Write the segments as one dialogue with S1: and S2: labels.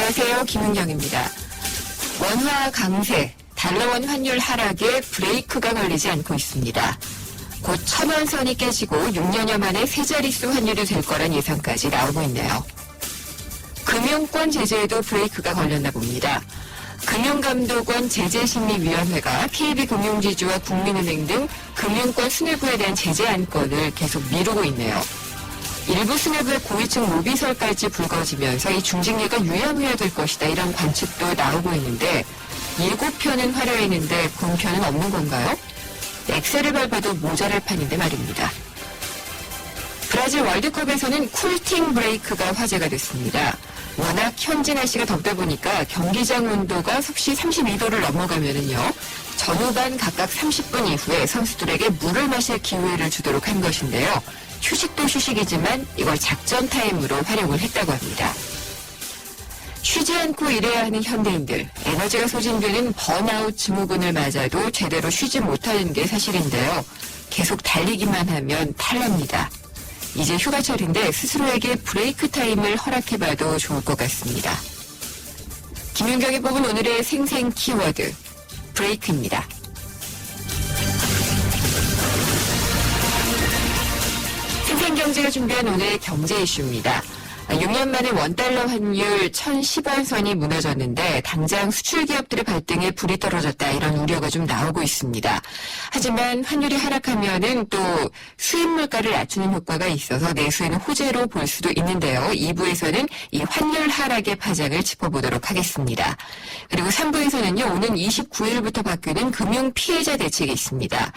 S1: 안녕하세요. 김은경입니다. 원화 강세, 달러원 환율 하락에 브레이크가 걸리지 않고 있습니다. 곧 1000원선이 깨지고 6년여 만에 세 자릿수 환율이 될 거란 예상까지 나오고 있네요. 금융권 제재에도 브레이크가 걸렸나 봅니다. 금융감독원 제재심의위원회가 KB금융지주와 국민은행 등 금융권 수뇌부에 대한 제재 안건을 계속 미루고 있네요. 일부 수뇌부의 고위층 로비설까지 불거지면서 이 중징계가 유야무야 될 것이다 이런 관측도 나오고 있는데 예고편은 화려했는데 본편은 없는 건가요? 엑셀을 밟아도 모자랄 판인데 말입니다. 브라질 월드컵에서는 쿨팅 브레이크가 화제가 됐습니다. 워낙 현지 날씨가 덥다 보니까 경기장 온도가 섭씨 32도를 넘어가면은요. 전후반 각각 30분 이후에 선수들에게 물을 마실 기회를 주도록 한 것인데요. 휴식도 휴식이지만 이걸 작전 타임으로 활용을 했다고 합니다. 쉬지 않고 일해야 하는 현대인들, 에너지가 소진되는 번아웃 증후군을 맞아도 제대로 쉬지 못하는 게 사실인데요. 계속 달리기만 하면 탈납니다. 이제 휴가철인데 스스로에게 브레이크 타임을 허락해봐도 좋을 것 같습니다. 김윤경이 뽑은 오늘의 생생 키워드, 브레이크입니다. 생생경제가 준비한 오늘의 경제 이슈입니다. 6년 만에 원달러 환율 1010원선이 무너졌는데 당장 수출 기업들의 발등에 불이 떨어졌다 이런 우려가 좀 나오고 있습니다. 하지만 환율이 하락하면은 또 수입 물가를 낮추는 효과가 있어서 내수에는 호재로 볼 수도 있는데요. 2부에서는 이 환율 하락의 파장을 짚어보도록 하겠습니다. 그리고 3부에서는요. 오는 29일부터 바뀌는 금융 피해자 대책이 있습니다.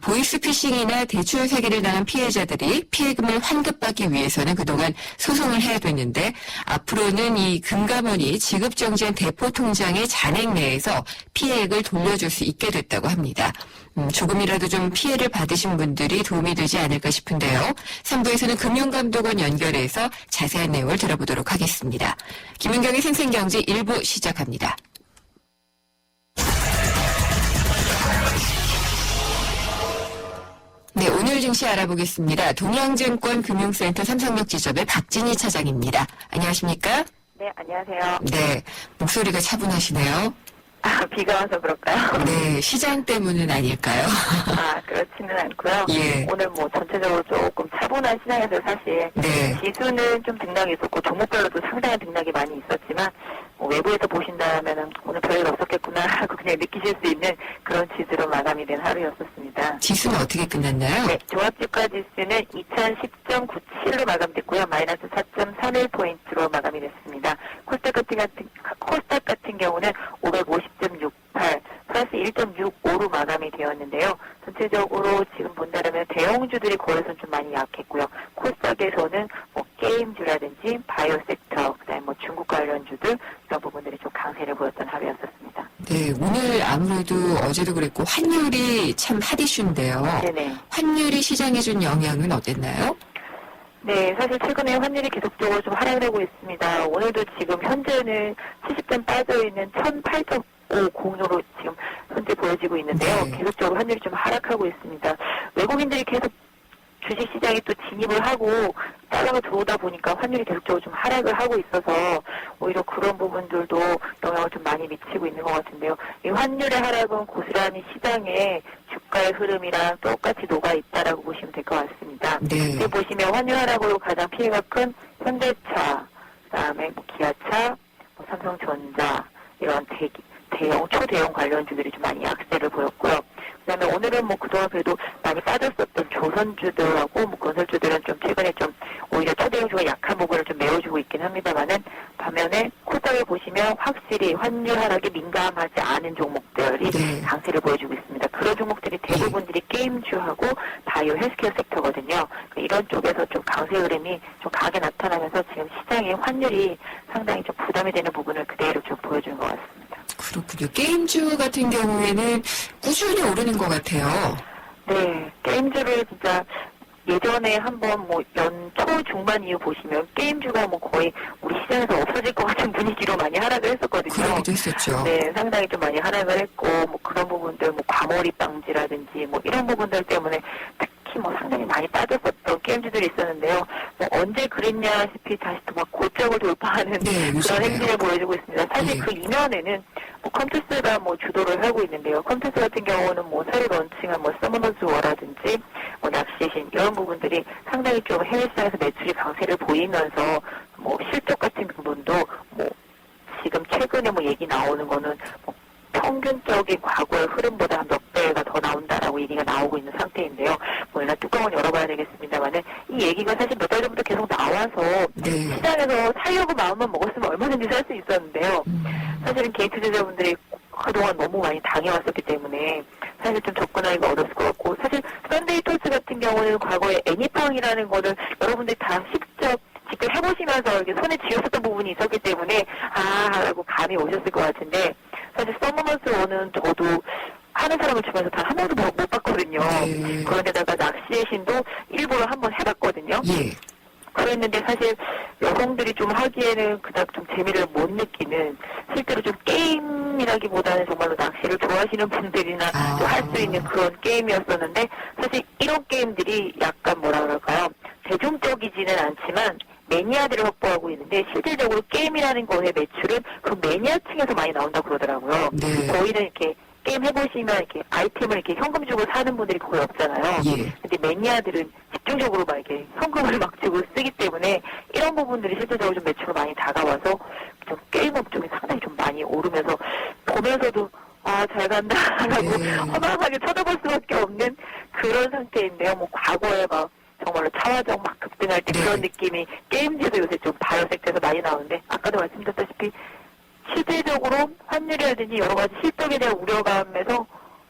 S1: 보이스피싱이나 대출 사기를 당한 피해자들이 피해금을 환급받기 위해서는 그동안 소송을 해야 됐는데 앞으로는 이 금감원이 지급 정지한 대포 통장의 잔액 내에서 피해액을 돌려줄 수 있게 됐다고 합니다. 조금이라도 좀 피해를 받으신 분들이 도움이 되지 않을까 싶은데요. 3부에서는 금융감독원 연결해서 자세한 내용을 들어보도록 하겠습니다. 김은경의 생생경제 1부 시작합니다. 네, 오늘 증시 알아보겠습니다. 동양증권 금융센터 삼성역 지점의 박진희 차장입니다. 안녕하십니까?
S2: 네, 안녕하세요.
S1: 네, 목소리가 차분하시네요.
S2: 비가 와서 그럴까요?
S1: 네, 시장 때문은 아닐까요?
S2: 그렇지는 않고요.
S1: 예.
S2: 오늘 뭐 전체적으로 조금 차분한 시장에서 사실
S1: 네.
S2: 지수는 좀 등락이 있었고 종목별로도 상당한 등락이 많이 있었지만 외부에서 보신다면은 오늘 별일 없었겠구나 하고 그냥 느끼실 수 있는 그런 지수로 마감이 된 하루였었습니다.
S1: 지수는 어떻게 끝났나요?
S2: 네, 종합주가 지수는 2010.97로 마감됐고요. 마이너스 4.31포인트로 마감이 됐습니다. 코스닥 같은 경우는 550.68, 플러스 1.65로 마감이 되었는데요. 전체적으로 지금 본다면 대형주들이 거래선 좀 많이 약했고요. 코스닥에서는 뭐 게임주라든지 바이오 섹터, 그다음에 뭐 중국 관련주들 이런 부분들이 좀 강세를 보였던 하루였었습니다.
S1: 네, 오늘 아무래도 어제도 그랬고 환율이 참 핫이슈인데요.
S2: 네네.
S1: 환율이 시장에 준 영향은 어땠나요?
S2: 네, 사실 최근에 환율이 계속적으로 좀 하락을 하고 있습니다. 오늘도 지금 현재는 70점 빠져있는 1008.50으로 지금 현재 보여지고 있는데요.
S1: 네.
S2: 계속적으로 환율이 좀 하락하고 있습니다. 외국인들이 계속 주식시장에 또 진입을 하고 달러가 들어오다 보니까 환율이 계속적으로 좀 하락을 하고 있어서 오히려 그런 부분들도 영향을 좀 많이 미치고 있는 것 같은데요. 이 환율의 하락은 고스란히 시장의 주가의 흐름이랑 똑같이 녹아 있다라고 보시면 될 것 같습니다.
S1: 네.
S2: 여기 보시면 환율 하락으로 가장 피해가 큰 현대차, 그다음에 뭐 기아차, 뭐 삼성전자 이런 대형 초대형 관련주들이 좀 많이 약세를 보였고요. 그다음에 오늘은 뭐 그동안 그래도 많이 빠졌었던 조선주들하고 뭐 건설주들은 좀 최근에 좀 오히려 초대형주가 약한 부분을 좀 메워주고 있긴 합니다만은 반면에 코스닥을 보시면 확실히 환율 하락에 민감하지 않은 종목들이
S1: 네.
S2: 강세를 보여주고 있습니다. 그런 종목들이 대부분들이 게임주하고 바이오 헬스케어 섹터거든요. 이런 쪽에서 좀 강세 흐름이 좀 강하게 나타나면서 지금 시장의 환율이 상당히 좀 부담이 되는 부분을 그대로 좀 보여주는 것 같습니다.
S1: 그렇군요. 게임주 같은 경우에는 꾸준히 오르는 것 같아요.
S2: 네, 게임주를 진짜 예전에 한번 뭐 연초 중반 이후 보시면 게임주가 뭐 거의 우리 시장에서 없어질 것 같은 분위기로 많이 하락을 했었거든요.
S1: 그러기도 했었죠.
S2: 네, 상당히 좀 많이 하락을 했고 뭐 그런 부분들 뭐 과몰입 방지라든지 뭐 이런 부분들 때문에 특히 뭐 상당히 많이 빠졌었던 게임주들이 있었는데요. 뭐 언제 그랬냐시피 다시 또 막 고점을 돌파하는 하는
S1: 네,
S2: 그런
S1: 요즘에요.
S2: 행진을 보여주고 있습니다. 사실
S1: 예.
S2: 그 이면에는 컴투스가 주도를 하고 있는데요. 컴투스 같은 경우는 새로 론칭한 서머너즈 워라든지 낚시의 신 이런 부분들이 상당히 좀 해외 시장에서 매출이 강세를 보이면서 실적 같은 부분도 지금 최근에 얘기 나오는 거는 평균적인 과거의 흐름보다 한 몇 배가 더 나온다라고 얘기가 나오고 있는 상태인데요. 일단 뚜껑은 열어봐야 되겠습니다만은 이 얘기가 사실 몇 달 전부터 계속 나와서
S1: 네.
S2: 시장에서 사려고 마음만 먹었으면 얼마든지 살 수 있었는데요. 사실은 개인 투자자분들이 그동안 너무 많이 당해왔었기 때문에 사실 좀 접근하기가 어렵을 것 같고 사실 썬데이 토스 같은 경우는 과거에 애니팡이라는 거를 여러분들이 다 직접 해보시면서 이렇게 손에 쥐었었던 부분이 있었기 때문에 라고 감이 오셨을 것 같은데 사실 서머너스 원은 저도 하는 사람을 주변에서 단 한 번도 못 봤거든요.
S1: 네.
S2: 그런데다가 낚시의 신도 일부러 한번 해봤거든요.
S1: 예.
S2: 그랬는데 사실 여성들이 좀 하기에는 그닥 좀 재미를 못 느끼는 실제로 좀 게임이라기보다는 정말로 낚시를 좋아하시는 분들이나 또 할 수 있는 그런 게임이었었는데 사실 이런 게임들이 약간 뭐라 그럴까요? 대중적이지는 않지만 매니아들을 확보하고 있는데 실질적으로 게임이라는 거의 매출은 그 매니아층에서 많이 나온다고 그러더라고요.
S1: 네.
S2: 저희는 이렇게 게임 해보시면 이렇게 아이템을 이렇게 현금 주고 사는 분들이 거의 없잖아요.
S1: 예.
S2: 근데 매니아들은 집중적으로 막 이렇게 현금을 막 주고 쓰기 때문에 이런 부분들이 실질적으로 좀 매출로 많이 다가와서 좀 게임 업종이 상당히 좀 많이 오르면서 보면서도 잘 간다라고
S1: 네.
S2: 허망하게 쳐다볼 수밖에 없는 그런 상태인데요. 과거에 정말로 차화정 급등할 때
S1: 네.
S2: 그런 느낌이 게임즈에서 요새 좀 바이오 섹터에서 많이 나오는데 아까도 말씀드렸다시피 실질적으로 환율이라든지 여러 가지 실적에 대한 우려감에서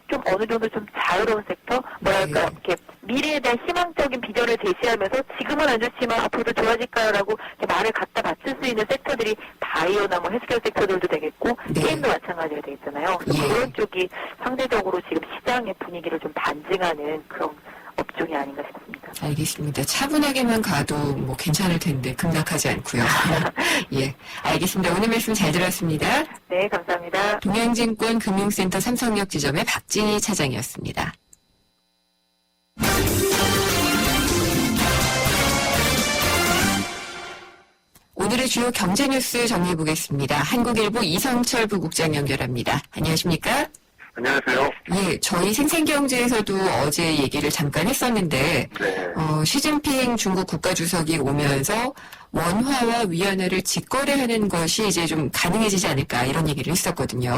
S2: 좀 어느 정도 좀 자유로운 섹터, 뭐랄까, 이렇게 미래에 대한 희망적인 비전을 제시하면서 지금은 안 좋지만 앞으로도 좋아질까요라고 말을 갖다 바칠 수 있는 섹터들이 바이오나 헬스케어 섹터들도 되겠고,
S1: 네.
S2: 게임도 마찬가지가 되겠잖아요. 그래서
S1: 예.
S2: 그런 쪽이 상대적으로 지금 시장의 분위기를 좀 반증하는 그런 업종이 아닌가 싶습니다.
S1: 알겠습니다. 차분하게만 가도 괜찮을 텐데 급락하지 않고요. 예, 알겠습니다. 오늘 말씀 잘 들었습니다.
S2: 네, 감사합니다.
S1: 동양증권 금융센터 삼성역 지점의 박진희 차장이었습니다. 오늘의 주요 경제 뉴스 정리해 보겠습니다. 한국일보 이성철 부국장 연결합니다. 안녕하십니까?
S3: 안녕하세요.
S1: 예, 저희 생생경제에서도 어제 얘기를 잠깐 했었는데
S3: 네.
S1: 시진핑 중국 국가주석이 오면서 원화와 위안화를 직거래하는 것이 이제 좀 가능해지지 않을까 이런 얘기를 했었거든요.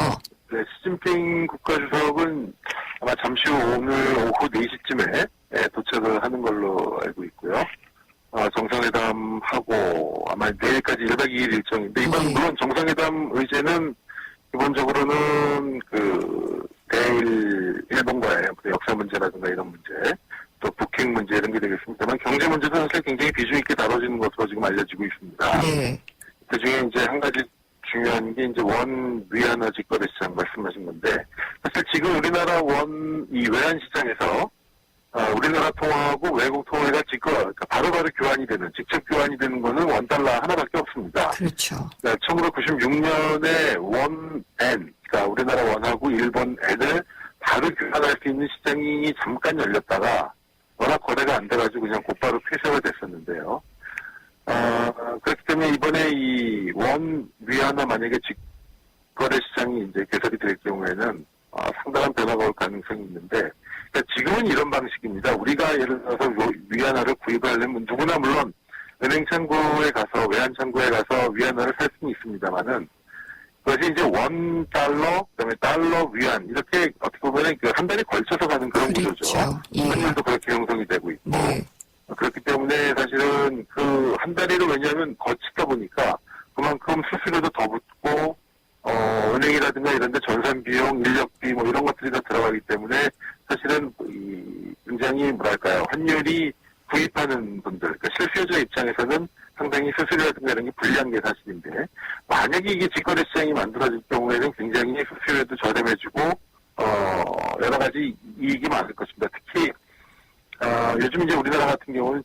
S3: 네, 시진핑 국가주석은 아마 잠시 후 오늘 오후 4시쯤에 도착을 하는 걸로 알고 있고요. 정상회담하고 아마 내일까지 1박 2일 일정인데 이번
S1: 네.
S3: 물론 정상회담 의제는 기본적으로는 대일 일본과의 역사 문제라든가 이런 문제, 또 북핵 문제 이런 게 되겠습니다만 경제 문제도 사실 굉장히 비중 있게 다뤄지는 것으로 지금 알려지고 있습니다.
S1: 네.
S3: 그 중에 이제 한 가지 중요한 게 이제 원 위안화 직거래 시장 말씀하신 건데 사실 지금 우리나라 이 외환 시장에서 우리나라 통화하고 외국 통화가 그러니까 바로바로 교환이 되는 직접 교환이 되는 거는 원달러 하나밖에 없습니다.
S1: 그렇죠.
S3: 1996년에 원엔, 그러니까 우리나라 원하고 일본 엔을 바로 교환할 수 있는 시장이 잠깐 열렸다가 워낙 거래가 안 돼가지고 그냥 곧바로 폐쇄가 됐었는데요. 그렇기 때문에 이번에 이 원 위안화 만약에 직거래 시장이 이제 개설이 될 경우에는 상당한 변화가 올 가능성이 있는데 그러니까 지금은 이런 방식입니다. 우리가 예를 들어서 위안화를 구입하려면 누구나 물론 은행 창구에 가서 외환 창구에 가서 위안화를 살 수는 있습니다만은 그것이 이제 원 달러, 그다음에 달러 위안 이렇게 어떻게 보면 한 달에 걸쳐서 가는 그런
S1: 그렇죠.
S3: 구조죠.
S1: 예.
S3: 환율도 그렇게 형성이 되고 있고
S1: 네.
S3: 그렇기 때문에 사실은 그 한 달이를 왜냐하면 거치다 보니까 그만큼 수수료도 더 붙고 은행이라든가 이런 데 전산 비용, 인력비 이런 것들이 다 들어가기 때문에 사실은 굉장히 환율이 구입하는 분들, 그러니까 실수요자 입장에서는 상당히 수수료라든가 이런 게 불리한 게 사실인데 만약에 이게 직거래 시장이 만들어질 경우에는 굉장히 수수료도 저렴해지고 여러 가지 이익이 많을 것입니다. 특히 요즘 이제 우리나라 같은 경우는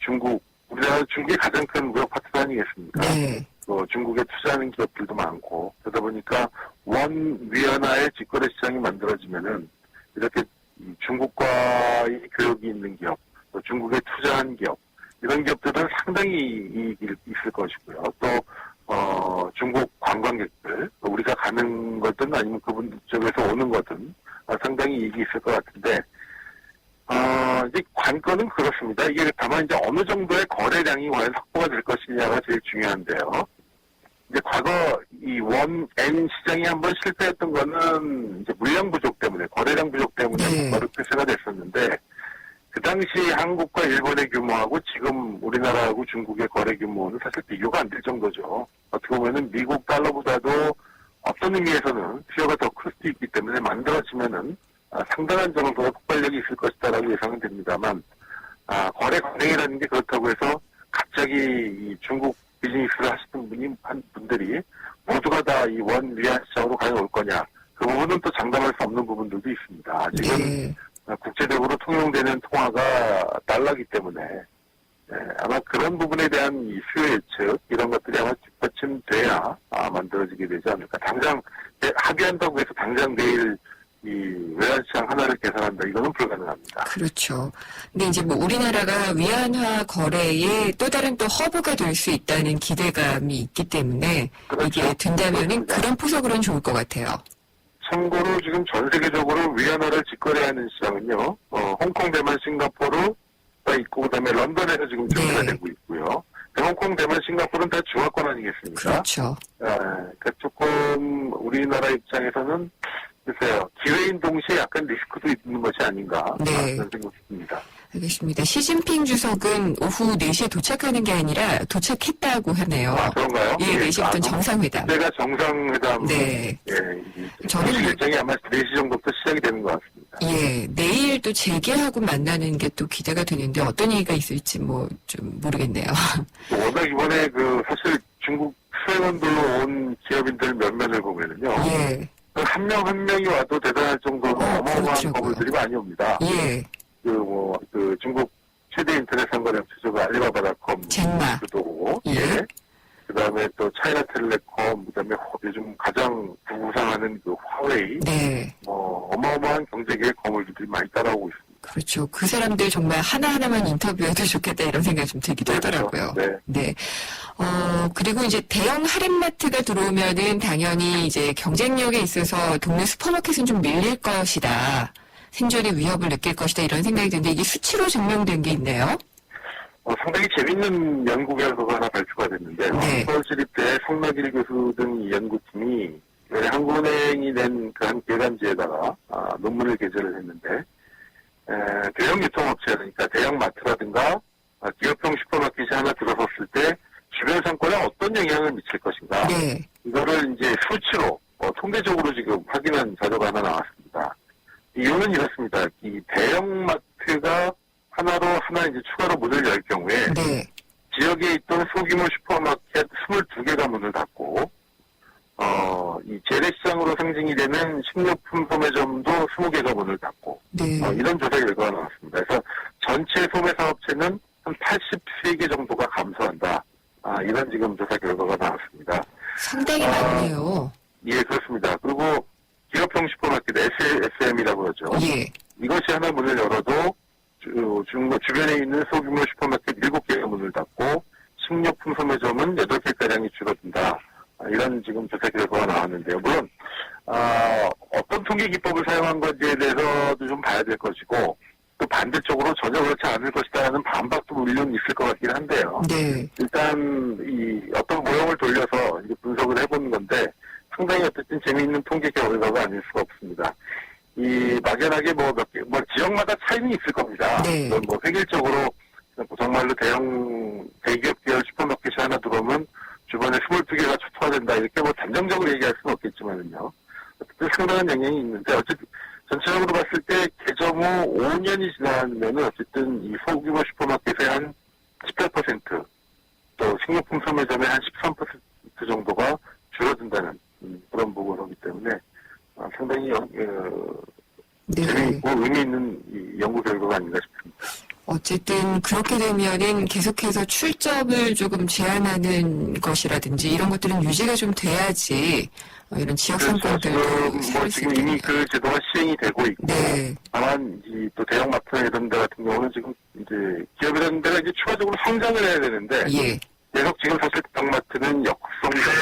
S3: 우리나라 중국의 가장 큰 무역 파트너 아니겠습니까?
S1: 네.
S3: 중국에 투자하는 기업들도 많고 그러다 보니까 원 위안화의 직거래 시장이 만들어지면은 이렇게 중국과의 교역이 있는 기업, 또 중국에 투자한 기업 이런 기업들은 상당히 이익이 있을 것이고요. 또 관광객들, 우리가 가는 거든 아니면 그분 쪽에서 오는 거든 상당히 이익이 있을 것 같은데, 이제 관건은 그렇습니다. 이게 다만 이제 어느 정도의 거래량이 과연 확보가 될 것이냐가 제일 중요한데요. 이제 과거 이 원-N 시장이 한번 실패했던 거는 이제 물량 부족 때문에, 거래량 부족 때문에 바로 폐쇄가 됐었는데, 그 당시 한국과 일본의 규모하고 지금 우리나라하고 중국의 거래 규모는 사실 비교가 안 될 정도죠. 어떻게 보면은 미국 달러보다도 어떤 의미에서는 수요가 더 클 수도 있기 때문에 만들어지면은 상당한 정도의 폭발력이 있을 것이다라고 예상은 됩니다만, 거래 관행이라는 게 그렇다고 해서 갑자기 이 중국 비즈니스를 하시는 분들이 모두가 다 이 원 위안 시장으로 과연 올 거냐, 그 부분은 또 장담할 수 없는 부분들도 있습니다. 아직은 국제적으로 통용되는 통화가 달러기 때문에 아마 그런 부분에 대한 이 수요 예측 이런 것들이 아마 뒷받침돼야 만들어지게 되지 않을까. 당장 합의한다고 해서 당장 내일 이 외환시장 하나를 계산한다, 이거는 불가능합니다.
S1: 그렇죠. 근데 이제 뭐 우리나라가 위안화 거래에 또 다른 또 허브가 될 수 있다는 기대감이 있기 때문에
S3: 그렇죠.
S1: 이게 된다면은 그런 포석으로는 좋을 것 같아요.
S3: 참고로 지금 전 세계적으로 위안화를 직거래하는 시장은요, 홍콩, 대만, 싱가포르가 있고, 그 다음에 런던에서 지금 준비가 되고 있고요. 홍콩, 대만, 싱가포르는 다 중화권 아니겠습니까?
S1: 그렇죠.
S3: 그러니까 조금 우리나라 입장에서는 글쎄요, 기회인 동시에 약간 리스크도 있는 것이 아닌가 그런 생각이 듭니다.
S1: 알겠습니다. 시진핑 주석은 오후 4시에 도착하는 게 아니라 도착했다고 하네요.
S3: 그런가요?
S1: 예, 4시부터 정상회담.
S3: 그때가 정상회담.
S1: 네.
S3: 저는 일정이 아마 4시 정도부터 시작이 되는 것 같습니다.
S1: 예, 내일 또 재계하고 만나는 게 또 기대가 되는데 어떤 얘기가 있을지 뭐 좀 모르겠네요.
S3: 워낙 이번에 사실 중국 수행원들로 온 기업인들 몇몇을 보면은요.
S1: 예.
S3: 한 명 한 명이 와도 대단할 정도로 어마어마한 건물들이 많이 옵니다.
S1: 예.
S3: 중국 최대 인터넷 상거래업체죠. 알리바바닷컴. 도 오고.
S1: 예.
S3: 그 다음에 또 차이나텔레콤, 그 다음에 요즘 가장 부상하는 그 화웨이.
S1: 네.
S3: 어마어마한 경제계의 거물들이 많이 따라오고 있습니다.
S1: 그렇죠. 그 사람들 정말 하나하나만 인터뷰해도 좋겠다 이런 생각이 좀 들기도 하더라고요. 네. 그리고 이제 대형 할인마트가 들어오면은 당연히 이제 경쟁력에 있어서 동네 슈퍼마켓은 좀 밀릴 것이다. 생존의 위협을 느낄 것이다 이런 생각이 드는데 이게 수치로 증명된 게 있네요.
S3: 상당히 재밌는 연구 결과가 하나 발표가 됐는데 서울시립대 성락일 교수 등 이 연구팀이 한국은행이 낸 그 한 계간지에다가 논문을 게재를 했는데 대형 유통업체, 그러니까 대형 마트라든가 기업형 슈퍼마켓이 하나 들어섰을 때 주변 상권에 어떤 영향을 미칠 것인가. 이거를 이제 수치로 통계적으로 지금 확인한 자료가 하나 나왔습니다. 이유는 이렇습니다. 이 대형 마트가 하나 이제 추가로 문을 열 경우에 지역에 있던 소규모 슈퍼마켓 22개가 문을 닫고 이 재래시장으로 상징이 되는 식료품 소매점도 20개가 문을 닫고 이런 조사 결과가 나왔습니다. 그래서 전체 소매 사업체는 한 83개 정도가 감소한다. 이런 지금 조사 결과가 나왔습니다.
S1: 상당히 많네요.
S3: 예, 그렇습니다. 그리고 기업형 슈퍼마켓 SM이라고 그러죠. 이것이 하나 문을 열어도 주변에 있는 소규모 슈퍼마켓 7개가 문을 닫고 식료품 소매점은 8개가량이 줄어든다. 이런 지금 조사 결과가 나왔는데요. 물론 어떤 통계 기법을 사용한 건지에 대해서도 좀 봐야 될 것이고 또 반대쪽으로 전혀 그렇지 않을 것이다라는 반박도 물론 있을 것 같긴 한데요. 일단 이 어떤 모형을 돌려서 이제 분석을 해보는 건데 상당히 어쨌든 재미있는 통계 결과가 아닐 수가 없습니다. 이 막연하게 지역마다 차이는 있을 겁니다. 획일적으로 정말로 대기업 계열 슈퍼마켓이 하나 들어오면 주변에 22개가 초토화된다 이렇게 단정적으로 얘기할 수는 없겠지만은요. 어쨌든 상당한 영향이 있는데 어쨌든 전체적으로 봤을 때 개점 후 5년이 지나면은 어쨌든 이 소규모 슈퍼마켓의 한 18%, 또 식료품 소매점의 한 13% 정도가 줄어든다는 그런 보고서이기 때문에 상당히 재미있고 의미 있는 이 연구 결과가 아닌가 싶습니다.
S1: 어쨌든 그렇게 되면은 계속해서 출점을 조금 제한하는 것이라든지 이런 것들은 유지가 좀 돼야지 이런 지역 상권들도
S3: 지금 이미 그 제도가 시행이 되고 있고 다만 또 대형 마트나 이런 데 같은 경우는 지금 이제 기업 이런 데가 이제 추가적으로 성장을 해야 되는데 계속 지금 사실 대형마트는 역성장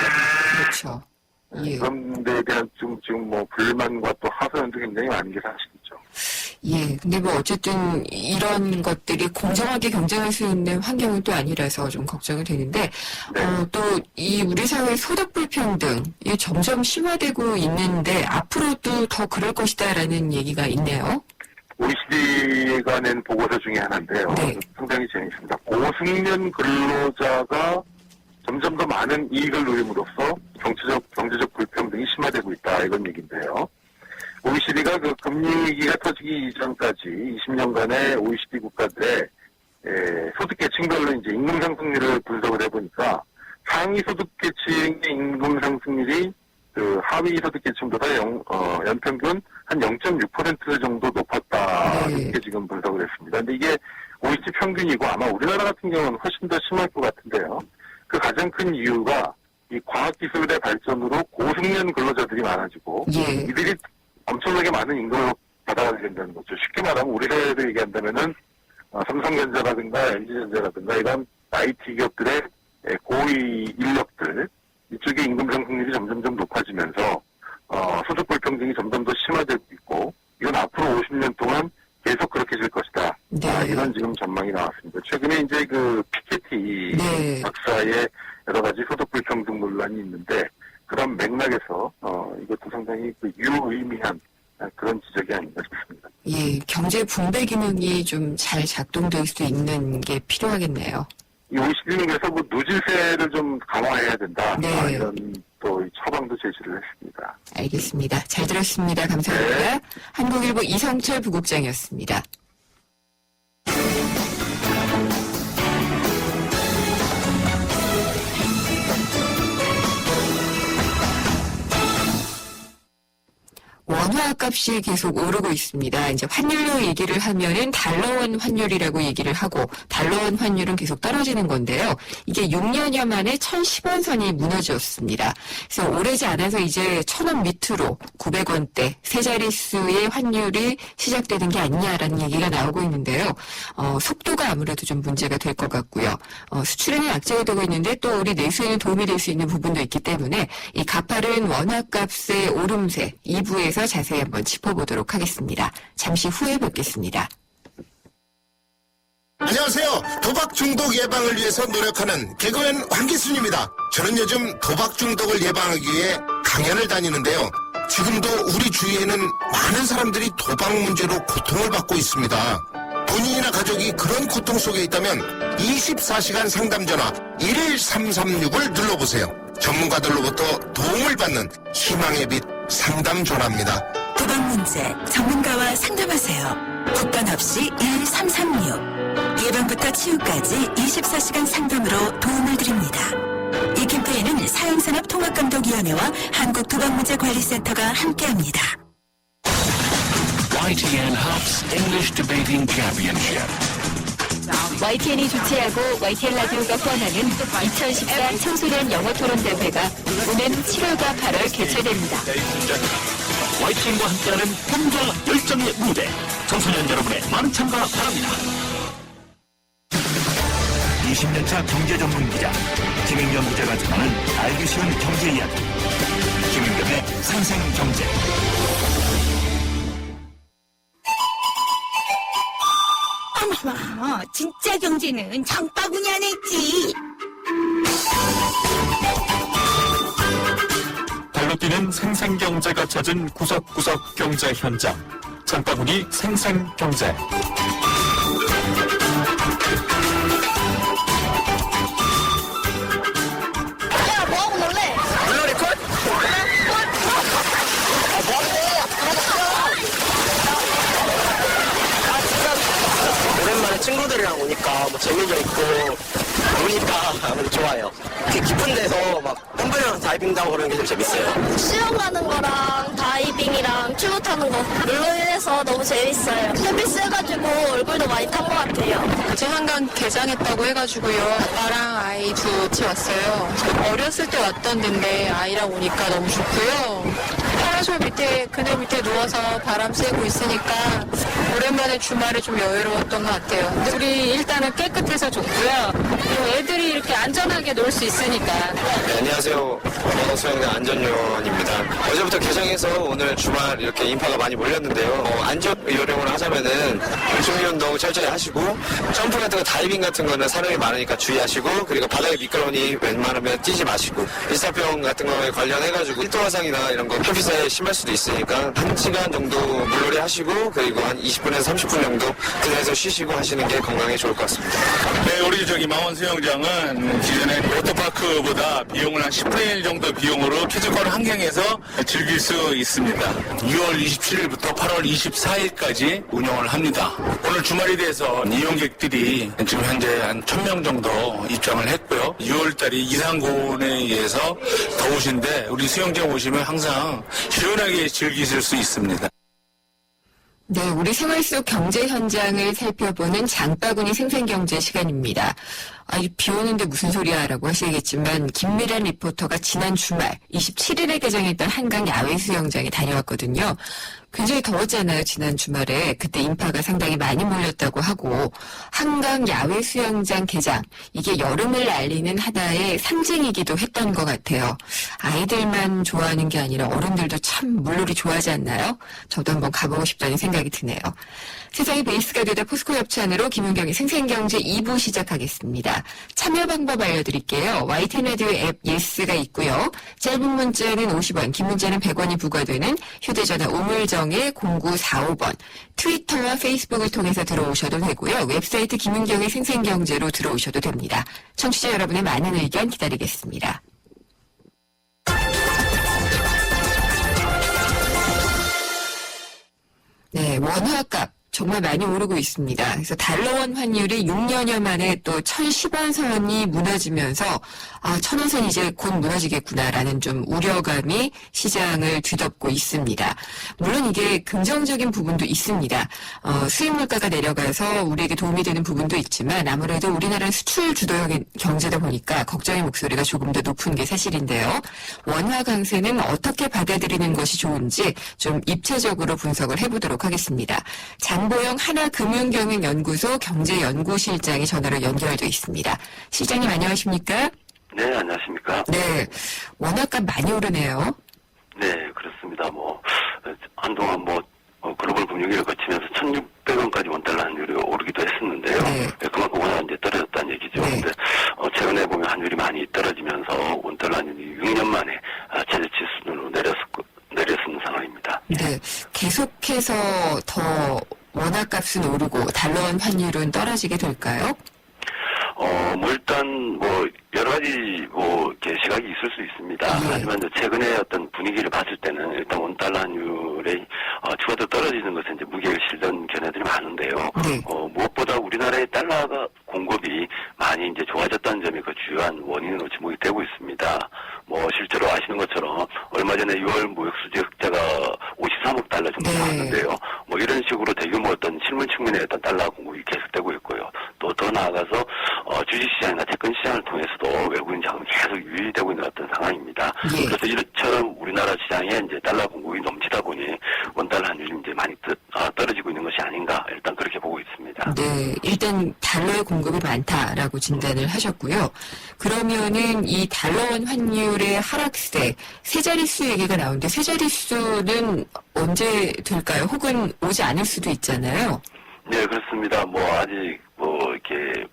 S1: 그렇죠. 예.
S3: 그런 데에 대한 지금 뭐 불만과 또 하소연도 굉장히 많은 게 사실이죠.
S1: 예. 근데 뭐 어쨌든 이런 것들이 공정하게 경쟁할 수 있는 환경은 또 아니라서 좀 걱정이 되는데,
S3: 네.
S1: 또 이 우리 사회 소득 불평등이 점점 심화되고 있는데 앞으로도 더 그럴 것이다라는 얘기가 있네요.
S3: OECD가 낸 보고서 중에 하나인데요.
S1: 네.
S3: 상당히 재미있습니다. 고숙련 근로자가 점점 더 많은 이익을 누림으로써 경제적 불평등이 심화되고 있다. 이런 얘기인데요. OECD가 그 금리위기가 터지기 이전까지 20년간의 OECD 국가들의 소득계층별로 이제 임금 상승률을 분석을 해보니까 상위 소득계층의 임금 상승률이 그 하위 소득계층보다 연평균 한 0.6% 정도 높았다.
S1: 네.
S3: 이렇게 지금 분석을 했습니다. 근데 이게 OECD 평균이고 아마 우리나라 같은 경우는 훨씬 더 심할 것 같은데요. 그 가장 큰 이유가 이 과학기술의 발전으로 고숙련 근로자들이 많아지고
S1: 예.
S3: 이들이 엄청나게 많은 임금을 받아가게 된다는 거죠. 쉽게 말하면 우리 사회를 얘기한다면은 삼성전자라든가 LG전자라든가 이런 IT 기업들의 고위 인력들 이쪽의 임금 상승률이 점점점 높아지면서 소득 불평등이 점점 더 심화되고 있고 이건 앞으로 50년 동안 계속 그렇게 될 것이다.
S1: 네.
S3: 이런 지금 전망이 나왔습니다. 최근에 이제 그 피케티
S1: 네.
S3: 박사의 여러 가지 소득 불평등 논란이 있는데 그런 맥락에서 이것도 상당히 그 유의미한 그런 지적이 아닌가 싶습니다.
S1: 예, 경제 분배 기능이 좀 잘 작동될 수 있는 게 필요하겠네요.
S3: 이 OECD는 그래서 뭐 누질세를 좀 강화해야 된다.
S1: 네.
S3: 이런 또 처방도 제시를 했습니다.
S1: 알겠습니다. 잘 들었습니다. 감사합니다.
S3: 네.
S1: 한국일보 이성철 부국장이었습니다. 원화값이 계속 오르고 있습니다. 이제 환율로 얘기를 하면은 달러원 환율이라고 얘기를 하고 달러원 환율은 계속 떨어지는 건데요. 이게 6년여 만에 1,010원 선이 무너졌습니다. 그래서 오래지 않아서 이제 1,000원 밑으로 900원대 세 자릿수의 환율이 시작되는 게 아니냐라는 얘기가 나오고 있는데요. 속도가 아무래도 좀 문제가 될 것 같고요. 수출에는 약자가 되고 있는데 또 우리 내수에는 도움이 될 수 있는 부분도 있기 때문에 이 가파른 원화값의 오름세 2부에서 자세히 한번 짚어보도록 하겠습니다. 잠시 후에 뵙겠습니다.
S4: 안녕하세요. 도박 중독 예방을 위해서 노력하는 개그맨 황기순입니다. 저는 요즘 도박 중독을 예방하기 위해 강연을 다니는데요. 지금도 우리 주위에는 많은 사람들이 도박 문제로 고통을 받고 있습니다. 본인이나 가족이 그런 고통 속에 있다면 24시간 상담 전화 1336을 눌러보세요. 전문가들로부터 도움을 받는 희망의 빛 상담 전화입니다.
S5: 도박 문제 전문가와 상담하세요. 국번 없이 1336. 예방부터 치유까지 24시간 상담으로 도움을 드립니다. 이 캠페인은 사형산업통합감독위원회와 한국도박문제관리센터가 함께합니다.
S6: YTN Hub's English Debating Championship.
S7: YTN이 주최하고 YTN 라디오가 후원하는 2014 청소년 영어 토론 대회가 오는 7월과 8월 개최됩니다.
S6: YTN과 함께하는 혼자 열정의 무대. 청소년 여러분의 많은 참가 바랍니다. 20년차 경제 전문 기자 김인경 기자가 전하는 알기 쉬운 경제 이야기. 김인경의 생생경제.
S8: 어머머, 진짜 경제는 장바구니 안에 있지.
S9: 달로 뛰는 생생경제가 찾은 구석구석 경제 현장. 장바구니 생생경제.
S8: 야, 뭐하고 놀래?
S10: 물놀이 컷? 오랜만에 친구들이랑 오니까 뭐 재미도 있고 노니까 아무래도 좋아요. 이렇게 깊은 데서 막 덤블이랑 다이빙도 하고 그러는 게 좀 재밌어요.
S11: 수영 가는 거랑 다이빙이랑 튜브 타는 거 물놀이해서 너무 재밌어요. 햇빛 쐬가지고 얼굴도 많이 탄 것 같아요.
S12: 제 한강 개장했다고 해가지고요. 아빠랑 아이 같이 왔어요. 어렸을 때 왔던 데인데 아이랑 오니까 너무 좋고요. 파라솔 밑에, 그늘 밑에 누워서 바람 쐬고 있으니까 오랜만에 주말에 좀 여유로웠던 것 같아요. 근데 우리 일단은 깨끗해서 좋고요. 그리고 애들이 이렇게 안전하게 놀 수 있으니까.
S10: 네, 안녕하세요. 수영장 안전요원입니다. 어제부터 개장해서 오늘 주말 이렇게 인파가 많이 몰렸는데요. 안전 요령을 하자면은 준비운동 철저히 하시고 점프 같은 거 다이빙 같은 거는 사람이 많으니까 주의하시고 그리고 바닥에 미끄러우니 웬만하면 뛰지 마시고 일사병 같은 거에 관련해가지고 일도 화상이나 이런 거 햇빛에 심할 수도 있으니까 1시간 정도 물놀이 하시고 그리고 한 20분에서 30분 정도 그늘에서 쉬시고 하시는 게 건강에 좋을 것 같습니다.
S13: 네, 우리 망원 수영장은 기존의 워터파크보다 비용을 한 10분의 1 정도 비용으로 캐주컬 환경에서 즐길 수 있습니다. 6월 27일부터 8월 24일까지 운영을 합니다. 오늘 주말이 돼서 이용객들이 지금 현재 한 1000명 정도 입장을 했고요. 6월달이 이상고온에 의해서 더우신데 우리 수영장 오시면 항상 시원하게 즐기실 수 있습니다.
S1: 네, 우리 생활 속 경제 현장을 살펴보는 장바구니 생생경제 시간입니다. 비 오는데 무슨 소리야 라고 하시겠지만 김미란 리포터가 지난 주말 27일에 개장했던 한강 야외 수영장에 다녀왔거든요. 굉장히 더웠잖아요, 지난 주말에. 그때 인파가 상당히 많이 몰렸다고 하고 한강 야외 수영장 개장, 이게 여름을 알리는 하나의 상징이기도 했던 것 같아요. 아이들만 좋아하는 게 아니라 어른들도 참 물놀이 좋아하지 않나요? 저도 한번 가보고 싶다는 생각이 드네요. 세상의 베이스가 되다 포스코 협찬으로 김은경의 생생경제 2부 시작하겠습니다. 참여 방법 알려드릴게요. YTN 라디오 앱 예스가 있고요. 짧은 문자는 50원, 긴 문자는 100원이 부과되는 휴대전화 우물정의 0945번, 트위터와 페이스북을 통해서 들어오셔도 되고요. 웹사이트 김은경의 생생경제로 들어오셔도 됩니다. 청취자 여러분의 많은 의견 기다리겠습니다. 네, 원화값 정말 많이 오르고 있습니다. 그래서 달러원 환율이 6년여 만에 또 1,010원 선이 무너지면서 1,000원 선이 이제 곧 무너지겠구나라는 좀 우려감이 시장을 뒤덮고 있습니다. 물론 이게 긍정적인 부분도 있습니다. 수입 물가가 내려가서 우리에게 도움이 되는 부분도 있지만 아무래도 우리나라는 수출 주도형 경제다 보니까 걱정의 목소리가 조금 더 높은 게 사실인데요. 원화 강세는 어떻게 받아들이는 것이 좋은지 좀 입체적으로 분석을 해보도록 하겠습니다. 장보영 하나금융경영연구소 경제연구실장이 전화로 연결돼 있습니다. 실장님 안녕하십니까?
S3: 네, 안녕하십니까?
S1: 네, 원화값 많이 오르네요.
S3: 네, 그렇습니다. 한동안 글로벌 금융위기를 거치면서 1,600원까지 원달러 환율이 오르기도 했었는데요.
S1: 네.
S3: 그만큼 원화가 이제 떨어졌다는 얘기죠.
S1: 네.
S3: 근데 최근에 보면 환율이 많이 떨어지면서 원달러 환율이 6년 만에 최저치 수준으로 내렸는 상황입니다.
S1: 네, 계속해서 더 원화값은 오르고 달러원 환율은 떨어지게 될까요?
S3: 일단 여러 가지 이렇게 시각이 있을 수 있습니다.
S1: 네.
S3: 하지만 최근에 어떤 분위기를 봤을 때는 일단 원달러 환율의 추가로 떨어지는 것은 이제 무게를 실던 견해들이 많은데요.
S1: 네.
S3: 무엇보다 우리나라의 달러가 공급이 많이 이제 좋아졌다는 점이 그 주요한 원인으로 지목이 되고 있습니다. 실제로 아시는 것처럼 얼마 전에 6월 무역 수지 흑자가 53억 달러 정도
S1: 네.
S3: 나왔는데요. 이런 식으로 대규모 어떤 실물 측면의 어떤 달러 공급이 계속되고 있고요. 또 더 나아가서 주식시장이나 채권시장을 통해서도 외국인 자금이 계속 유입되고 있는 어떤 상황입니다.
S1: 예.
S3: 그래서 이처럼 우리나라 시장에 이제 달러 공급이 넘치다 보니 원달러 환율이 이제 많이 떨어지고 있는 것이 아닌가 일단 그렇게 보고 있습니다.
S1: 네, 일단 달러의 공급이 많다라고 진단을 하셨고요. 그러면은 이 달러원 환율의 하락세, 세 자릿수 얘기가 나오는데 세 자릿수는 언제 될까요? 혹은 오지 않을 수도 있잖아요.
S3: 네, 그렇습니다. 아직 이렇게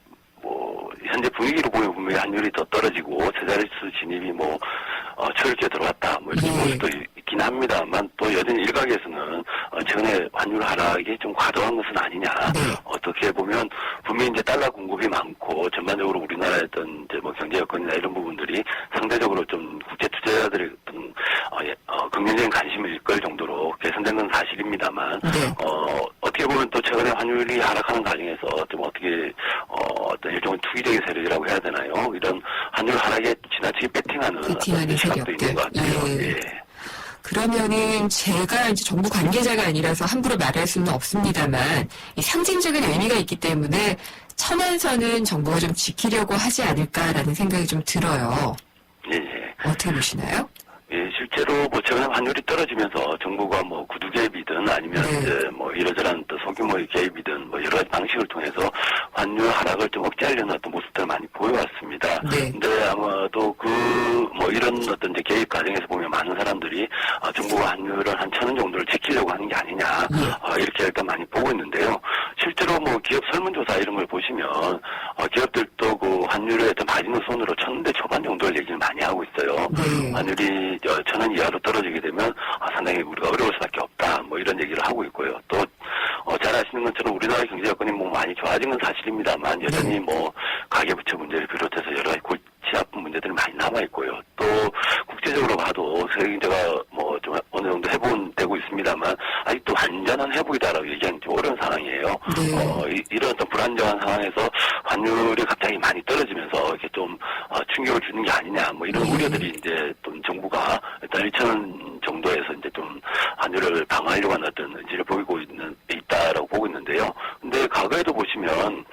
S3: 현재 분위기로 보면 분명히 환율이 더 떨어지고 세 자릿수 진입이 초일기에 들어왔다 이렇게 볼 수도 있긴 합니다만 또 여전히 일각에서는 최근에 환율 하락이 좀 과도한 것은 아니냐.
S1: 네.
S3: 어떻게 보면 분명히 이제 달러 공급이 많고 전반적으로 우리나라의 어떤 이제 경제 여건이나 이런 부분들이 상대적으로 좀 국제 투자자들의 어떤 긍정적인 관심을 이끌 정도로 개선된 건 사실입니다만
S1: 네.
S3: 어떻게 보면 또 최근에 환율이 하락하는 과정에서 좀 어떻게 어떤 일종의 투기적인 세력이라고 해야 되나요? 이런 환율 하락에 지나치게 배팅하는
S1: 세력들.
S3: 있는 것 같아요.
S1: 예.
S3: 예.
S1: 그러면은 제가 이제 정부 관계자가 아니라서 함부로 말할 수는 없습니다만 이 상징적인 의미가 있기 때문에 1,000원 선은 정부가 좀 지키려고 하지 않을까라는 생각이 좀 들어요.
S3: 예.
S1: 어떻게 보시나요?
S3: 예, 실제 실제로 뭐 최근에 환율이 떨어지면서 정부가 뭐 구두 개입이든 아니면 이제 뭐 이러저러한 또 소규모의 개입이든 뭐 여러 가지 방식을 통해서 환율 하락을 좀 억제하려는 어떤 모습들을 많이 보여왔습니다. 근데 아마도 뭐 이런 어떤 이제 개입 과정에서 보면 많은 사람들이 정부가 환율을 한 1,000원 정도를 지키려고 하는 게 아니냐 이렇게 일단 많이 보고 있는데요. 실제로 뭐 기업 설문조사 이런 걸 보시면 기업들도 그 환율의 어떤 마지노 선으로 1,000원대 초반 정도를 얘기를 많이 하고 있어요. 환율이 1,000원 이하로 떨어지게 되면 상당히 우리가 어려울 수밖에 없다. 뭐 이런 얘기를 하고 있고요. 또 잘 아시는 것처럼 우리나라 경제 여건이 뭐 많이 좋아진 건 사실입니다만 여전히 뭐 가계부채 문제를 비롯해서 여러 가지 골치 아픈 문제들이 많이 남아 있고요. 또 국제적으로 봐도 세계 경제가 뭐 좀 어느 정도 회복되고 있습니다만 아직도 완전한 회복이다라고 얘기하기 좀 어려운 상황이에요. 이런 어떤 불안정한 상황에서 환율이 갑자기 많이 떨어지면서 이렇게 좀 충격을 주는 게 아니냐 뭐 이런 우려들이 이제 좀 정부가 일단 1,000원 정도에서 이제 좀 환율을 방어하려고 하는 어떤 의지를 보이고 있다라고 보고 있는데요. 근데 과거에도 보시면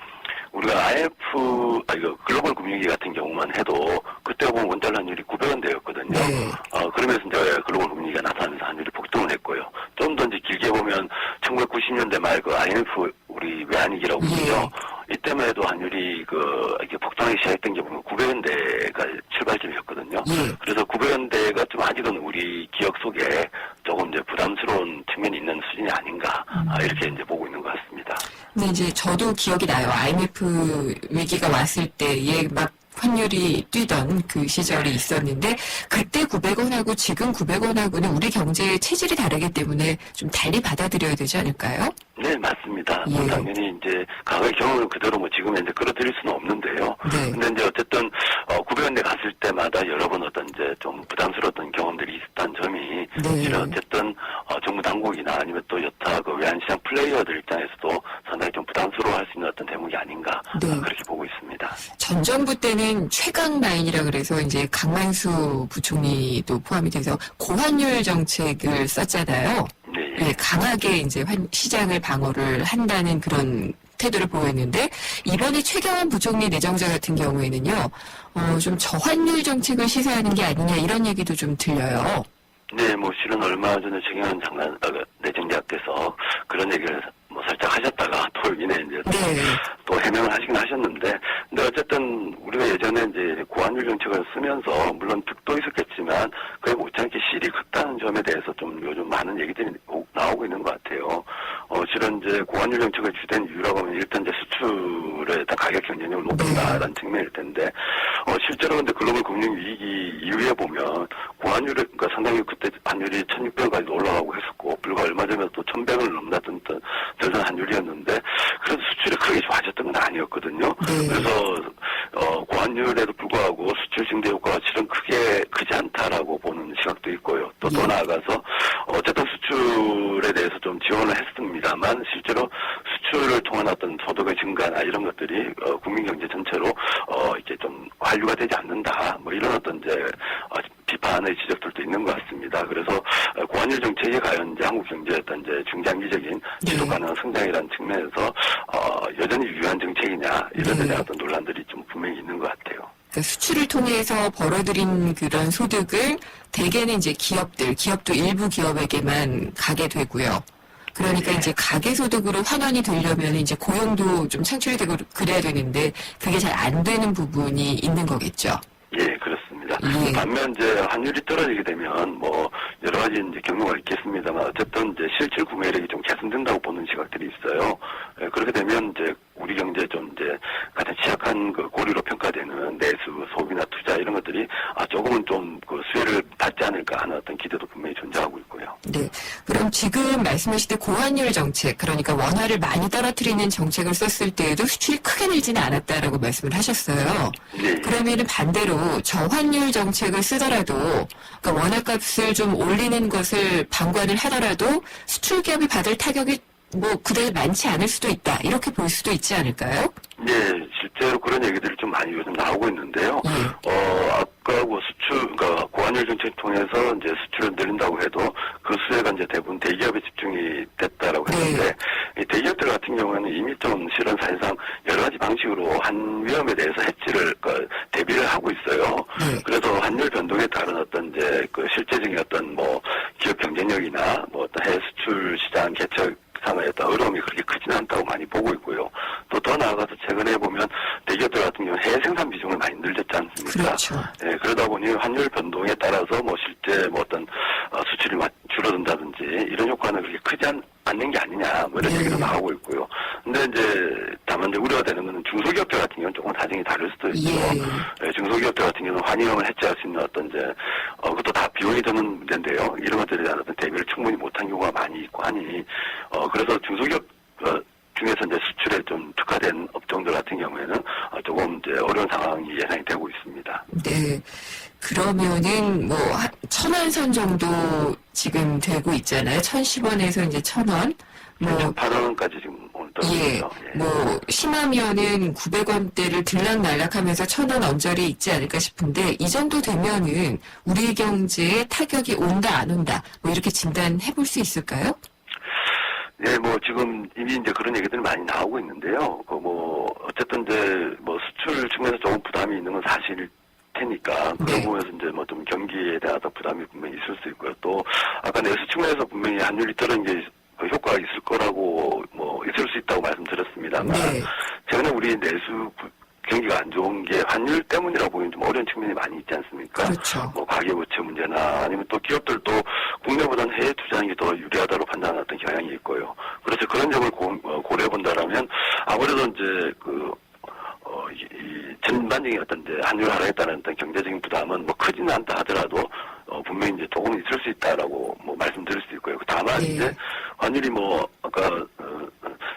S3: 우리가 IMF, 글로벌 금융위기 같은 경우만 해도 그때 보면 원달러 환율이 900원대였거든요. 그러면서 이제 글로벌 금융위기가 나타나면서 환율이 폭등을 했고요. 좀 더 이제 길게 보면 1990년대 말 그 IMF 우리 외환위기라고 부르죠. 이때만 해도 환율이 이렇게 폭등하기 시작했던 게 보면 900원대가 출발점이었거든요. 그래서 900원대가 좀 아직은 우리 기억 속에 조금 이제 부담스러운 측면이 있는 수준이 아닌가 이렇게 이제 보고 있는 것 같습니다.
S1: 근데 이제 저도 기억이 나요. IMF 위기가 왔을 때에 막 환율이 뛰던 그 시절이 있었는데 그때 900원하고 지금 900원하고는 우리 경제의 체질이 다르기 때문에 좀 달리 받아들여야 되지 않을까요?
S3: 네, 맞습니다. 뭐 당연히 이제 과거의 경험을 그대로 뭐 지금 이제 끌어들일 수는 없는데요. 근데 이제 어쨌든 900원대 갔을 때마다 여러 번 어떤 이제 좀 부담스러웠던 경험들이 있었다는 점이 이런 어쨌든 정부 당국이나 아니면 또 여타 그 외환시장 플레이어들 입장에서도 상당히 좀 부담스러워할 수 있는 어떤 대목이 아닌가 그렇게 보고 있습니다.
S1: 전 정부 때는 최강 라인이라 그래서 이제 강만수 부총리도 포함이 돼서 고환율 정책을 썼잖아요. 강하게 이제 시장을 방어를 한다는 그런 태도를 보였는데 이번에 최경환 부총리 내정자 같은 경우에는요, 좀 저환율 정책을 시사하는 게 아니냐 이런 얘기도 좀 들려요.
S3: 네, 뭐 실은 얼마 전에 최경환 내정자께서 그런 얘기를 뭐 살짝 하셨다가 또 이내 이제 또 해명을 하시긴 하셨는데, 근데 어쨌든 우리가 예전에 이제 고환율 정책을 쓰면서 물론 득도 있었겠지만 그에 못지않게 실이 컸다는 점에 대해서 좀 요즘 많은 얘기들이 나오고 있는 것 같아요. 실은 이제 고환율 정책을 주된 이유라고 하면 일단 이제 수출의 일단 가격 경쟁력을 높인다라는 측면일 텐데, 실제로 근데 글로벌 금융 위기 이후에 보면 고환율을 그러니까 상당히 그때 환율이 1,600원까지 올라가고 했었고 불과 얼마 전에 또 1,100원을 넘났던 전선 환율이었는데 그래도 수출이 크게 좋아졌던 건 아니었거든요. 그래서 고환율에도 불구하고 수출 증대 효과가 실은 크지 않다라고 보는 시각도 있고요. 또 나아가서 어쨌든 수출에 대해서 좀 지원을 했습니다만 실제로 수출을 통한 어떤 소득의 증가나 이런 것들이 국민 경제 전체로 이제 좀 완료가 되지 않는다. 뭐 이런 어떤 이제 비판의 지적들도 있는 것 같습니다. 그래서 고환율 정책이 과연 이제 한국 경제의 어떤 이제 중장기적인 지속 가능한 성장이라는 측면에서 여전히 유효한 정책이냐 이런 데 대한 어떤 논란들이 좀 분명히 있는 것 같아요.
S1: 그러니까 수출을 통해서 벌어들인 그런 소득을 대개는 이제 기업도 일부 기업에게만 가게 되고요. 그러니까 이제 가계소득으로 환원이 되려면 이제 고용도 좀 창출이 되고 그래야 되는데 그게 잘 안 되는 부분이 있는 거겠죠.
S3: 예, 그렇습니다. 반면 이제 환율이 떨어지게 되면 뭐 여러 가지 이제 경로가 있겠습니다만 어쨌든 이제 실질 구매력이 좀 개선된다고 보는 시각들이 있어요. 그렇게 되면 이제 우리 경제에 좀 이제 가장 취약한 그 고리로 평가되는 내수, 소비나 투자 이런 것들이 조금은 좀 그 수혜를 받지 않을까 하는 어떤 기대도 분명히 존재하고 있고요.
S1: 네. 그럼 지금 말씀하실 때 고환율 정책, 그러니까 원화를 많이 떨어뜨리는 정책을 썼을 때에도 수출이 크게 늘지는 않았다라고 말씀을 하셨어요. 그러면은 반대로 저환율 정책을 쓰더라도, 그러니까 원화값을 좀 올리는 것을 방관을 하더라도 수출 기업이 받을 타격이 뭐 그다지 많지 않을 수도 있다. 이렇게 볼 수도 있지 않을까요?
S3: 네, 실제로 그런 얘기들이 좀 많이 요즘 나오고 있는데요. 아까 뭐 그러니까 고환율 정책 통해서 이제 수출을 늘린다고 해도 그 수혜가 이제 대부분 대기업에 집중이 됐다라고 했는데, 이 대기업들 같은 경우에는 이미 좀 실은 사실상 여러 가지 방식으로 한 위험에 대해서 해지를 대비를 하고 있어요. 그래서 환율 변동에 따른 어떤 이제 그 실제적인 상승의 어떤 뭐 기업 경쟁력이나 뭐 어떤 해외 수출 시장 개척 상의 어떤 어려움이 그렇게 크지는 않다고 많이 보고 있고요. 또 더 나아가서 최근에 보면 대기업들 같은 경우는 해외 생산 비중을 많이 늘렸지 않습니까?
S1: 그렇죠.
S3: 예, 그러다 보니 환율 변동에 따라서 뭐 실제 뭐 어떤 수출이 줄어든다든지 이런 효과는 그렇게 크지 않는 게 아니냐 뭐 이런 얘기도 나오고 있고요. 근데 이제 다만 이제 우려가 되는 것은 중소기업들 같은 경우는 조금 사정이 다를 수도 있죠. 예, 중소기업들 같은 경우는 환위험을 해체할 수 있는 어떤 이제 그것도 다 비용이 드는 문제인데요. 이런 것들에 대한 어떤 대비를 충분히 못한 경우가 많이 있고 하니 그래서 중소기업 중에서 이제 수출에 좀 특화된 업종들 같은 경우에는 조금 이제 어려운 상황이 예상이 되고 있습니다.
S1: 네. 그러면은 뭐 1,000원 정도 지금 되고 있잖아요. 1,010원에서 이제 1,000원. 뭐
S3: 8원까지 지금 오늘 떨어졌죠.
S1: 예. 뭐 심하면은 900원대를 들락날락하면서 1,000원 언저리에 있지 않을까 싶은데 이 정도 되면은 우리 경제에 타격이 온다 안 온다 뭐 이렇게 진단해 볼 수 있을까요?
S3: 네, 뭐 지금 이미 이제 그런 얘기들이 많이 나오고 있는데요. 뭐 어쨌든 이제 뭐 수출 측면에서 조금 부담이 있는 건 사실일 테니까 그런 부분에서 이제 뭐 좀 경기에 대한 어떤 부담이 분명히 있을 수 있고요. 또 아까 내수 측면에서 분명히 환율이 떨어진 게 효과가 있을 거라고 뭐 있을 수 있다고 말씀드렸습니다만 최근에 우리 내수 경기가 안 좋은 게 환율 때문이라고 보기엔 좀 어려운 측면이 많이 있지 않습니까?
S1: 그렇죠.
S3: 뭐 가계부채 문제나 아니면 또 기업들도 국내보다는 해외 투자하는 게 더 유리하다고 판단하는 어떤 경향이 있고요. 그래서 그런 점을 고려해 본다라면 아무래도 이제 이 전반적인 어떤 이제 환율 하락에 따른 어떤 경제적인 부담은 뭐 크지는 않다 하더라도 분명히 이제 조금 있을 수 있다라고 뭐 말씀드릴 수 있고요. 다만 이제 환율이 뭐 아까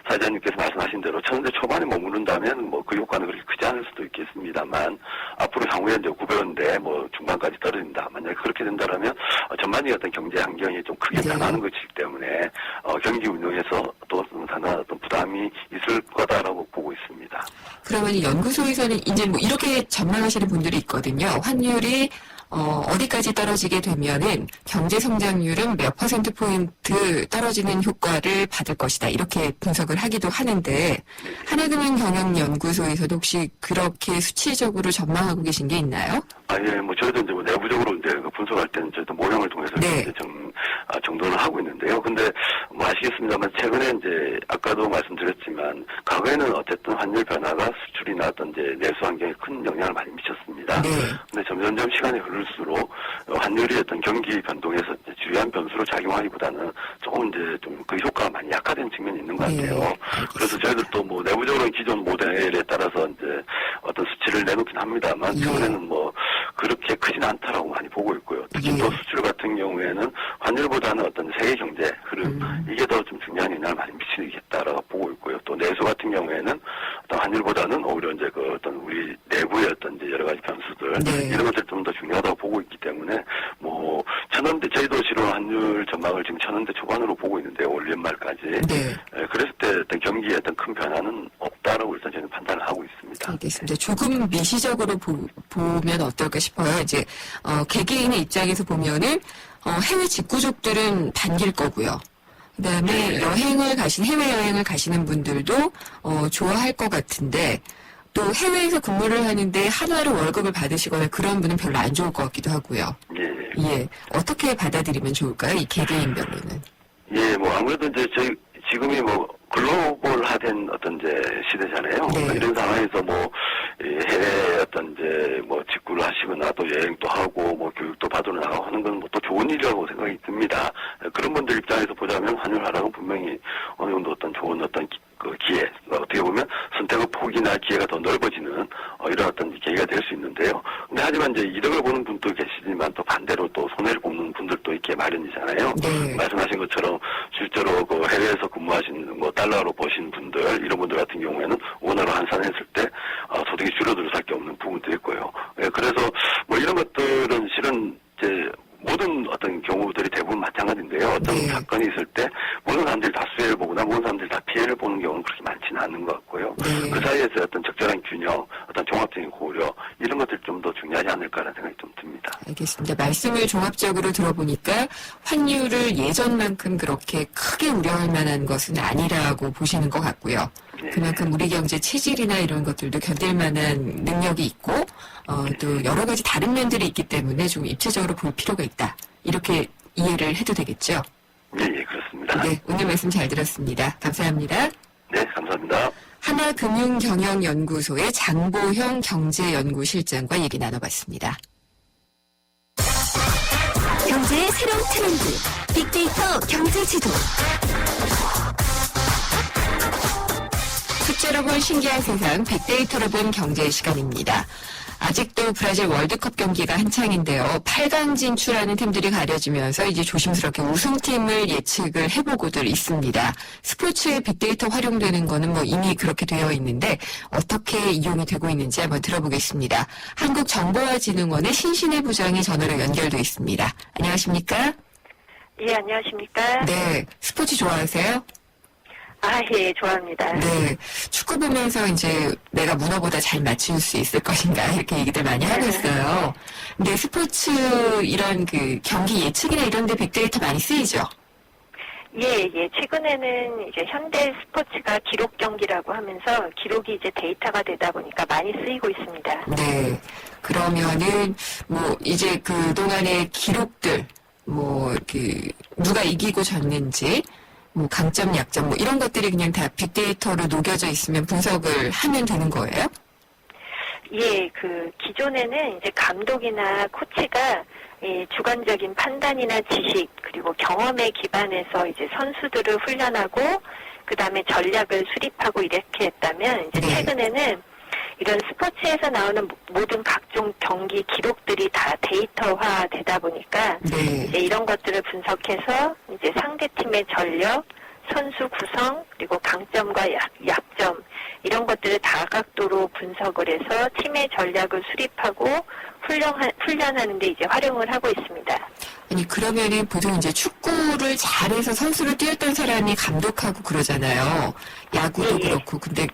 S3: 사장님께서 말씀하신 대로 1,000원대 초반에 머무른다면 뭐 그 효과는 그렇게 크지 않을 수도 있겠습니다만 앞으로 향후에 이제 900원대 뭐 중반까지 떨어진다. 만약에 그렇게 된다라면 전반적인 어떤 경제 환경이 좀 크게 변하는 것이기 때문에 경기 운영에서 또 상당한 어떤 부담이 있을 거다라고 보고 있습니다.
S1: 그러면 연구소에서는 이제 뭐 이렇게 전망하시는 분들이 있거든요. 환율이 어디까지 떨어지게 되면은 경제 성장률은 몇 %포인트 떨어지는 효과를 받을 것이다. 이렇게 분석을 하기도 하는데 하나금융경영연구소에서도 혹시 그렇게 수치적으로 전망하고 계신 게 있나요?
S3: 예, 뭐 저희도 이제 뭐 내부적으로 이제 분석할 때는 저희도 모형을 통해서 이제 정돈을 하고 있는데요. 근데 뭐 아시겠습니다만 최근에 이제 아까도 말씀드렸지만 과거에는 어쨌든 환율 변화가 수출이나 어떤 이제 내수 환경에 큰 영향을 많이 미쳤습니다. 근데 점점점 시간이 흐를수록 환율이 어떤 경기 변동에서 이제 주요한 변수로 작용하기보다는 조금 이제 좀 그 효과가 많이 약화된 측면이 있는 것 같아요. 그래서 저희들도 뭐 내부적으로 기존 모델에 따라서 이제 어떤 수치를 내놓긴 합니다만 최근에는 뭐 그렇게 크진 않다라고 많이 보고 있고요. 특히 또 수출 같은 경우에는 환율보다는 어떤 세계 경제 흐름 이게 더 좀 중요한 영향을 많이 미치겠다라고 보고 있고요. 또 내수 같은 경우에는 어떤 환율보다는 오히려 이제 그 어떤 우리 내부의 어떤 이제 여러 가지 변수들 이런 것들 좀 더 중요하다고 보고 있기 때문에 뭐 1,000원대 저희도 실은 환율 전망을 지금 1,000원대 초반으로 보고 있는데 올 연말까지 그랬을 때 어떤 경기에 어떤 큰 변화는 없다라고 일단 저는 판단을 하고 있습니다.
S1: 알겠습니다. 조금 미시적으로 보면 어떨까 싶어요. 이제 개개인의 입장에서 보면은 해외 직구족들은 반길 거고요. 그다음에 해외 여행을 가시는 분들도 좋아할 것 같은데 또 해외에서 근무를 하는데 한화로 월급을 받으시거나 그런 분은 별로 안 좋을 것 같기도 하고요. 예. 어떻게 받아들이면 좋을까요? 이 개개인별로는.
S3: 예, 뭐 아무래도 이제 지금이 뭐 글로벌화된 어떤 이제 시대잖아요. 이런 상황에서 뭐 해외 어떤 이제 뭐 직구를 하시거나 또 여행도 하고 뭐 교육도 받으러 나가고 하는 건 뭐 또 좋은 일이라고 생각이 듭니다. 그런 분들 입장에서 보자면 환율 하락은 분명히 어느 정도 어떤 좋은 어떤 그 기회, 어떻게 보면 선택의 폭이나 기회가 더 넓어지는 이런 어떤 계기가 될 수 있는데요. 근데 하지만 이제 이득을 보는 분도 계시지만 또 반대로 또 손해를 보는 분들도 있게 마련이잖아요. 말씀하신 것처럼 실제로 그 해외에서 근무하시는 뭐 달러로 버신 분들 이런 분들 같은 경우에는 원화로 환산했을 때 소득이 줄어들 수밖에 없는 부분도 있고요. 그래서 뭐 이런 것들은 실은 이제 모든 어떤 경우들이 대부분 마찬가지인데요. 어떤 사건이 있을 때 모든 사람들이 다 수혜를 보거나 모든 사람들이 다 피해를 보는 경우는 그렇게 많지는 않은 것 같고요. 그 사이에서 어떤 적절한 균형, 어떤 종합적인 고려 이런 것들이 좀 더 중요하지 않을까라는 생각이 좀 듭니다.
S1: 알겠습니다. 말씀을 종합적으로 들어보니까 환율을 예전만큼 그렇게 크게 우려할 만한 것은 아니라고 보시는 것 같고요. 그만큼 우리 경제 체질이나 이런 것들도 견딜 만한 능력이 있고 또 여러 가지 다른 면들이 있기 때문에 좀 입체적으로 볼 필요가 있다. 이렇게 이해를 해도 되겠죠?
S3: 예, 그렇습니다.
S1: 네, 오늘 말씀 잘 들었습니다. 감사합니다.
S3: 네, 감사합니다.
S1: 하나금융경영연구소의 장보형 경제연구실장과 얘기 나눠봤습니다.
S5: 경제의 새로운 트렌드, 빅데이터 경제지도.
S1: 숫자로 본 신기한 세상, 빅데이터로 본 경제 시간입니다. 아직도 브라질 월드컵 경기가 한창인데요. 8강 진출하는 팀들이 가려지면서 이제 조심스럽게 우승팀을 예측을 해보고들 있습니다. 스포츠에 빅데이터 활용되는 거는 뭐 이미 그렇게 되어 있는데 어떻게 이용이 되고 있는지 한번 들어보겠습니다. 한국정보화진흥원의 신신혜 부장이 전화로 연결돼 있습니다. 안녕하십니까?
S2: 예, 안녕하십니까?
S1: 네, 스포츠 좋아하세요?
S2: 예, 좋아합니다.
S1: 네. 축구 보면서 이제 내가 문어보다 잘 맞출 수 있을 것인가 이렇게 얘기들 많이 하고 있어요. 근데 스포츠 이런 그 경기 예측이나 이런 데 빅데이터 많이 쓰이죠?
S2: 예. 최근에는 이제 현대 스포츠가 기록 경기라고 하면서 기록이 이제 데이터가 되다 보니까 많이 쓰이고 있습니다.
S1: 네. 그러면은 뭐 이제 그동안의 기록들 뭐 누가 이기고 졌는지 뭐 강점, 약점 뭐 이런 것들이 그냥 다 빅데이터로 녹여져 있으면 분석을 하면 되는 거예요?
S2: 예, 기존에는 이제 감독이나 코치가 이 주관적인 판단이나 지식 그리고 경험에 기반해서 이제 선수들을 훈련하고 그 다음에 전략을 수립하고 이렇게 했다면 이제 최근에는 이런 스포츠에서 나오는 모든 각종 경기 기록들이 다 데이터화 되다 보니까 이제 이런 것들을 분석해서 이제 상대팀의 전력, 선수 구성, 그리고 강점과 약점 이런 것들을 다각도로 분석을 해서 팀의 전략을 수립하고 훈련하는 데 이제 활용을 하고 있습니다.
S1: 아니 그러면은 보통 이제 축구를 잘해서 선수를 뛰었던 사람이 감독하고 그러잖아요. 야구도 그렇고. 근데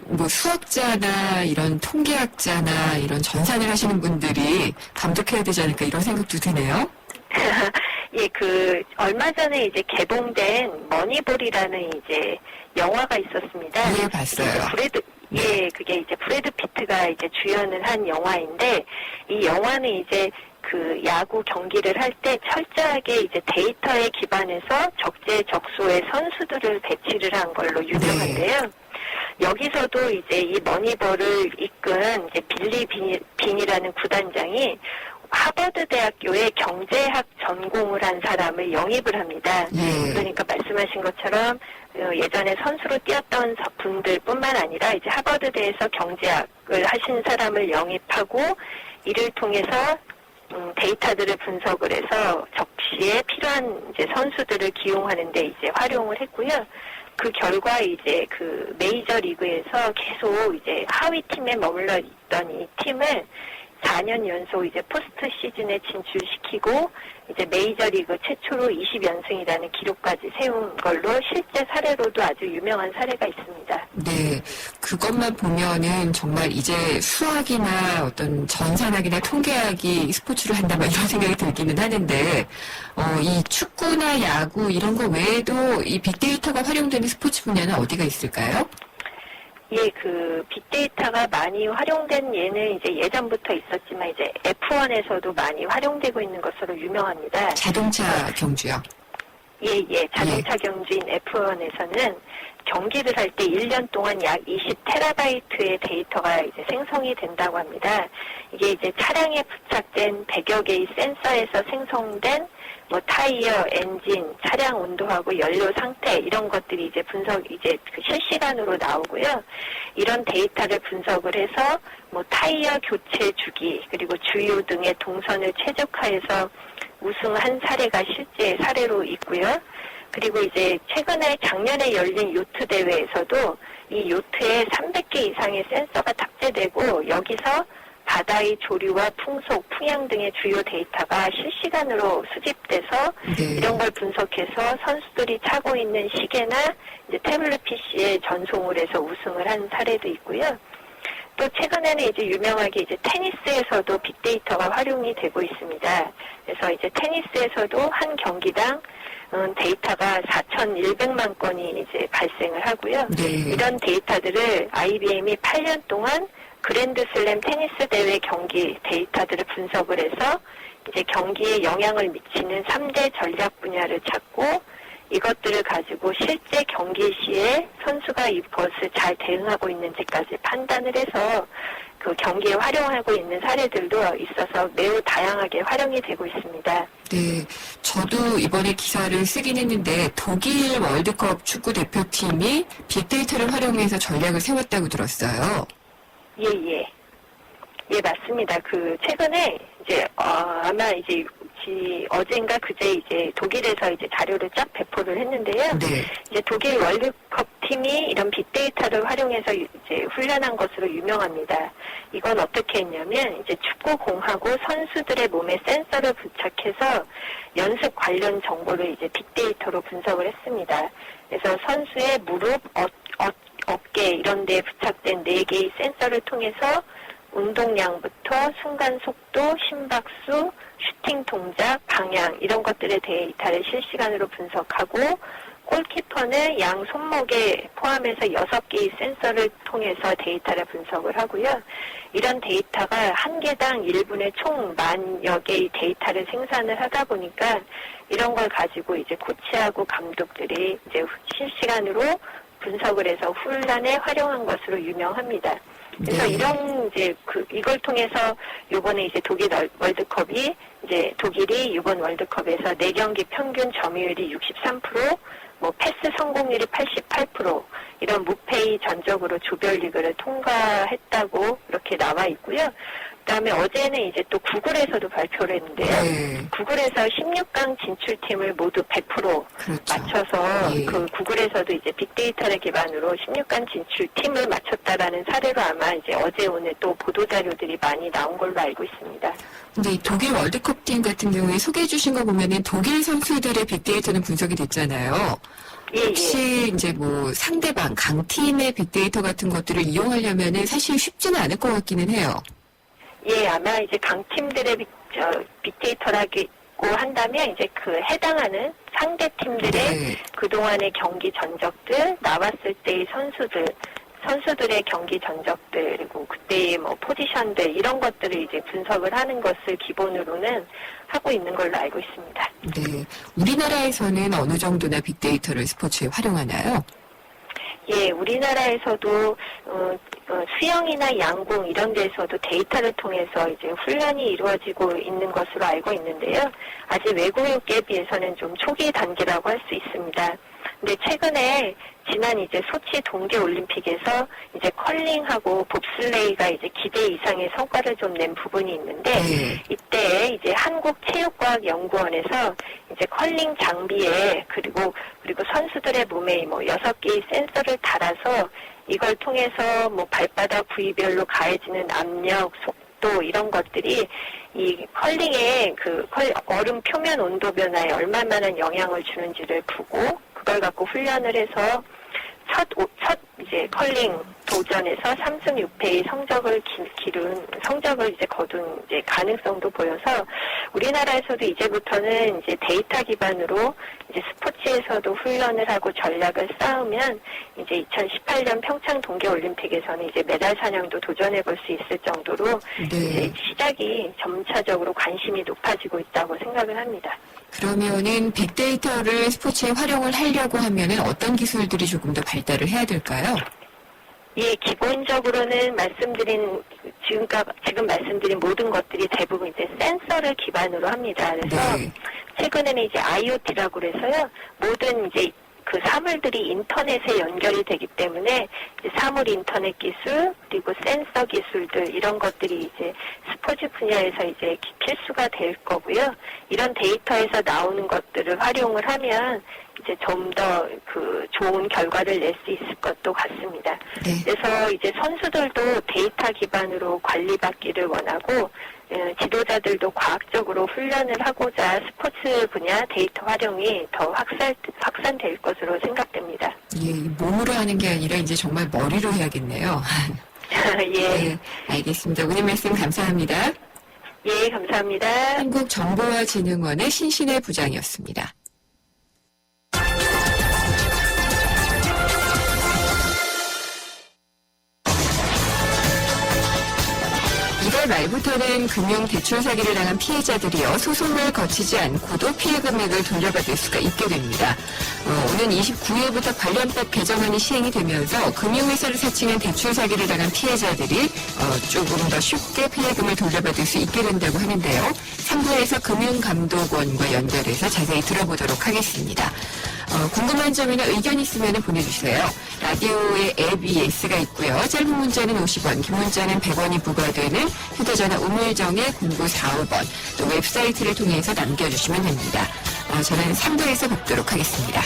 S1: 뭐 수학자나 이런 통계학자나 이런 전산을 하시는 분들이 감독해야 되지 않을까 이런 생각도 드네요.
S2: 예, 얼마 전에 이제 개봉된 머니볼이라는 이제 영화가 있었습니다.
S1: 예, 봤어요.
S2: 그게 이제 브래드 피트가 이제 주연을 한 영화인데, 이 영화는 이제 야구 경기를 할 때 철저하게 이제 데이터에 기반해서 적재적소의 선수들을 배치를 한 걸로 유명한데요. 여기서도 이제 이 머니볼을 이끈 이제 빌리 빈이라는 구단장이 하버드 대학교에 경제학 전공을 한 사람을 영입을 합니다. 그러니까 말씀하신 것처럼 예전에 선수로 뛰었던 분들뿐만 아니라 이제 하버드대에서 경제학을 하신 사람을 영입하고 이를 통해서 데이터들을 분석을 해서 적시에 필요한 이제 선수들을 기용하는데 이제 활용을 했고요. 그 결과 이제 메이저 리그에서 계속 이제 하위 팀에 머물러 있던 이 팀을 4년 연속 이제 포스트 시즌에 진출시키고 이제 메이저리그 최초로 20연승이라는 기록까지 세운 걸로 실제 사례로도 아주 유명한 사례가 있습니다.
S1: 네, 그것만 보면은 정말 이제 수학이나 어떤 전산학이나 통계학이 스포츠를 한다면 이런 생각이 들기는 하는데 이 축구나 야구 이런 거 외에도 이 빅데이터가 활용되는 스포츠 분야는 어디가 있을까요?
S2: 예, 빅데이터가 많이 활용된 예는 이제 예전부터 있었지만 이제 F1에서도 많이 활용되고 있는 것으로 유명합니다.
S1: 자동차 경주요?
S2: 예, 자동차 경주인 F1에서는 경기를 할 때 1년 동안 약 20테라바이트의 데이터가 이제 생성이 된다고 합니다. 이게 이제 차량에 부착된 100여 개의 센서에서 생성된 뭐 타이어, 엔진, 차량 온도하고 연료 상태 이런 것들이 이제 실시간으로 나오고요. 이런 데이터를 분석을 해서 뭐 타이어 교체 주기 그리고 주유 등의 동선을 최적화해서 우승한 사례가 실제 사례로 있고요. 그리고 이제 최근에 작년에 열린 요트 대회에서도 이 요트에 300개 이상의 센서가 탑재되고 여기서 바다의 조류와 풍속, 풍향 등의 주요 데이터가 실시간으로 수집돼서 이런 걸 분석해서 선수들이 차고 있는 시계나 이제 태블릿 PC에 전송을 해서 우승을 한 사례도 있고요. 또 최근에는 이제 유명하게 이제 테니스에서도 빅데이터가 활용이 되고 있습니다. 그래서 이제 테니스에서도 한 경기당 데이터가 4,100만 건이 이제 발생을 하고요. 이런 데이터들을 IBM이 8년 동안 그랜드슬램 테니스 대회 경기 데이터들을 분석을 해서 이제 경기에 영향을 미치는 3대 전략 분야를 찾고 이것들을 가지고 실제 경기 시에 선수가 이것을 잘 대응하고 있는지까지 판단을 해서 그 경기에 활용하고 있는 사례들도 있어서 매우 다양하게 활용이 되고 있습니다.
S1: 네, 저도 이번에 기사를 쓰긴 했는데 독일 월드컵 축구 대표팀이 빅데이터를 활용해서 전략을 세웠다고 들었어요.
S2: 예, 맞습니다. 그 최근에 이제 아마 이제 어젠가 그제 이제 독일에서 이제 자료를 쫙 배포를 했는데요.
S1: 네.
S2: 이제 독일 월드컵 팀이 이런 빅데이터를 활용해서 이제 훈련한 것으로 유명합니다. 이건 어떻게 했냐면 이제 축구공하고 선수들의 몸에 센서를 부착해서 연습 관련 정보를 이제 빅데이터로 분석을 했습니다. 그래서 선수의 무릎, 어깨 이런 데에 부착된 4개의 센서를 통해서 운동량부터 순간 속도, 심박수, 슈팅 동작, 방향 이런 것들의 데이터를 실시간으로 분석하고 골키퍼는 양 손목에 포함해서 6개의 센서를 통해서 데이터를 분석을 하고요. 이런 데이터가 한 개당 1분에 총 10,000여 개의 데이터를 생산을 하다 보니까 이런 걸 가지고 이제 코치하고 감독들이 이제 실시간으로 분석을 해서 훈련에 활용한 것으로 유명합니다. 그래서 이런 이제 이걸 통해서 요번에 이제 독일 월드컵이 이제 독일이 이번 월드컵에서 4경기 평균 점유율이 63%, 뭐 패스 성공률이 88% 이런 무패의 전적으로 조별리그를 통과했다고 이렇게 나와 있고요. 그다음에 어제는 이제 또 구글에서도 발표를 했는데요. 구글에서 16강 진출팀을 모두 100% 맞춰서 그 구글에서도 이제 빅데이터를 기반으로 16강 진출팀을 맞췄다라는 사례로 아마 이제 어제 오늘 또 보도 자료들이 많이 나온 걸로 알고 있습니다.
S1: 근데 이 독일 월드컵 팀 같은 경우에 소개해 주신 거 보면은 독일 선수들의 빅데이터는 분석이 됐잖아요. 혹시 이제 뭐 상대방 강팀의 빅데이터 같은 것들을 이용하려면은 사실 쉽지는 않을 것 같기는 해요.
S2: 예, 아마 이제 강팀들의 빅데이터라고 한다면 이제 그 해당하는 상대 팀들의 그동안의 경기 전적들, 나왔을 때의 선수들의 경기 전적들, 그리고 그때의 뭐 포지션들, 이런 것들을 이제 분석을 하는 것을 기본으로는 하고 있는 걸로 알고 있습니다.
S1: 네. 우리나라에서는 어느 정도나 빅데이터를 스포츠에 활용하나요?
S2: 예, 우리나라에서도 수영이나 양궁 이런 데서도 데이터를 통해서 이제 훈련이 이루어지고 있는 것으로 알고 있는데요. 아직 외국에 비해서는 좀 초기 단계라고 할 수 있습니다. 근데 최근에 지난 이제 소치 동계올림픽에서 이제 컬링하고 봅슬레이가 이제 기대 이상의 성과를 좀 낸 부분이 있는데 이때 이제 한국체육과학연구원에서 이제 컬링 장비에 그리고 선수들의 몸에 뭐 6개의 센서를 달아서 이걸 통해서 뭐 발바닥 부위별로 가해지는 압력, 속도 이런 것들이 이 컬링의 그 얼음 표면 온도 변화에 얼마만한 영향을 주는지를 보고 그걸 갖고 훈련을 해서 첫 이제 컬링 도전에서 3승 6패의 성적을 이제 거둔 이제 가능성도 보여서 우리나라에서도 이제부터는 이제 데이터 기반으로 이제 스포츠에서도 훈련을 하고 전략을 쌓으면 이제 2018년 평창 동계올림픽에서는 이제 메달 사냥도 도전해 볼 수 있을 정도로 이제 시작이 점차적으로 관심이 높아지고 있다고 생각을 합니다.
S1: 그러면은 빅데이터를 스포츠에 활용을 하려고 하면은 어떤 기술들이 조금 더 발달을 해야 될까요?
S2: 예, 기본적으로는 지금 말씀드린 모든 것들이 대부분 이제 센서를 기반으로 합니다. 그래서 최근에는 이제 IoT라고 그래서요, 모든 이제 그 사물들이 인터넷에 연결이 되기 때문에 이제 사물 인터넷 기술 그리고 센서 기술들 이런 것들이 이제 스포츠 분야에서 이제 필수가 될 거고요. 이런 데이터에서 나오는 것들을 활용을 하면 이제 좀 더 그 좋은 결과를 낼 수 있을 것도 같습니다. 그래서 이제 선수들도 데이터 기반으로 관리받기를 원하고 지도자들도 과학적으로 훈련을 하고자 스포츠 분야 데이터 활용이 더 확산될 것으로 생각됩니다.
S1: 예, 몸으로 하는 게 아니라 이제 정말 머리로 해야겠네요.
S2: 예.
S1: 네, 알겠습니다. 오늘 말씀 감사합니다.
S2: 예, 감사합니다.
S1: 한국정보화진흥원의 신신혜 부장이었습니다. 말부터는 금융 대출 사기를 당한 피해자들이요 소송을 거치지 않고도 피해 금액을 돌려받을 수가 있게 됩니다. 오는 29일부터 관련법 개정안이 시행이 되면서 금융회사를 사칭한 대출 사기를 당한 피해자들이 조금 더 쉽게 피해금을 돌려받을 수 있게 된다고 하는데요. 3부에서 금융감독원과 연결해서 자세히 들어보도록 하겠습니다. 궁금한 점이나 의견 있으면 보내주세요. 라디오의 앱 ES가 있고요. 짧은 문자는 50원, 긴 문자는 100원이 부과되는 휴대전화 우물정의 0945번 또 웹사이트를 통해서 남겨주시면 됩니다. 저는 3부에서 뵙도록 하겠습니다.